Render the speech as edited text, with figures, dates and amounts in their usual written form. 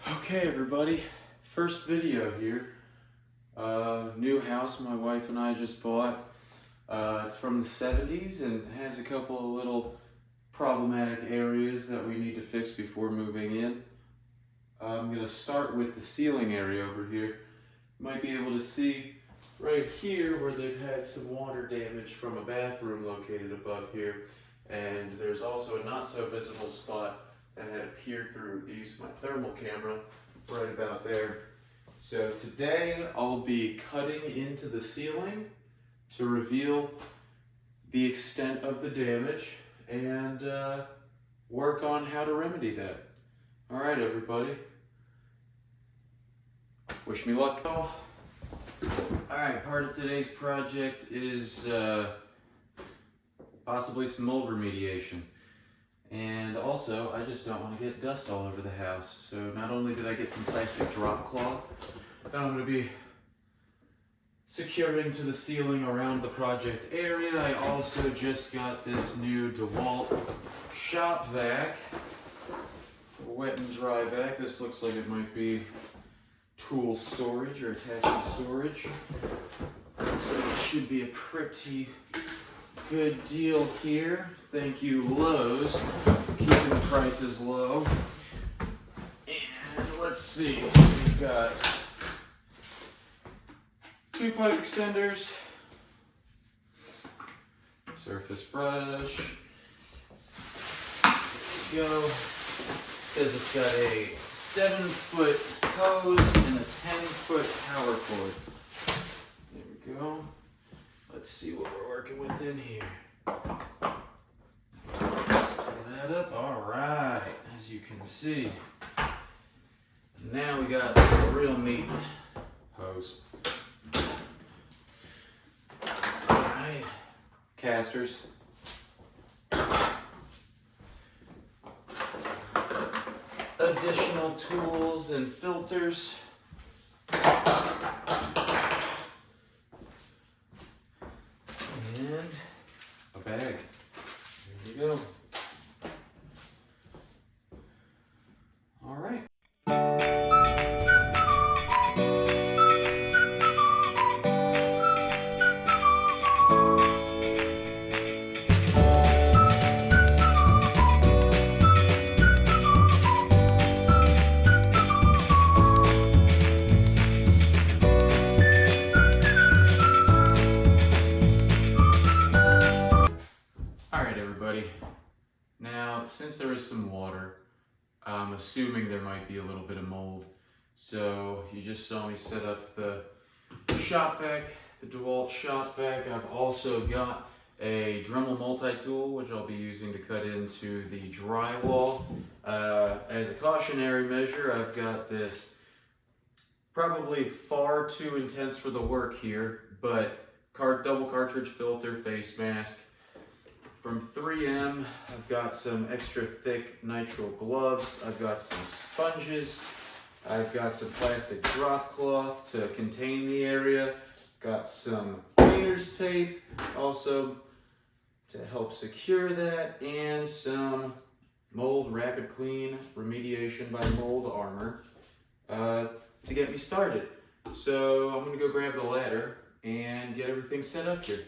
Okay everybody, first video here. New house my wife and I just bought. It's from the 70s and has a couple of little problematic areas that we need to fix before moving in. I'm going to start with the ceiling area over here. You might be able to see right here where they've had some water damage from a bathroom located above here. And there's also a not so visible spot that had appeared through the use of my thermal camera right about there. So today I'll be cutting into the ceiling to reveal the extent of the damage and work on how to remedy that. All right, everybody. Wish me luck. All right, part of today's project is possibly some mold remediation. And also, I just don't want to get dust all over the house. So not only did I get some plastic drop cloth that I'm going to be securing to the ceiling around the project area, I also just got this new DeWalt shop vac, wet and dry vac. This looks like it might be tool storage or attachment storage. Looks like it should be a pretty good deal here. Thank you, Lowe's, for keeping the prices low. And let's see, we've got 2 pipe extenders, surface brush. There we go. Says it's got a 7-foot hose and a 10-foot power cord. There we go. Let's see what we're working with in here. Let's pull that up. All right, as you can see. Now we got the real meat hose. All right, casters. Additional tools and filters. And a bag. There you go. All right. Now, since there is some water, I'm assuming there might be a little bit of mold. So you just saw me set up the shop vac, the DeWalt shop vac. I've also got a Dremel multi-tool, which I'll be using to cut into the drywall. As a cautionary measure, I've got this probably far too intense for the work here, but double cartridge filter face mask. From 3M, I've got some extra thick nitrile gloves, I've got some sponges, I've got some plastic drop cloth to contain the area, got some cleaner's tape also to help secure that, and some mold rapid clean remediation by mold armor to get me started. So I'm gonna go grab the ladder and get everything set up here.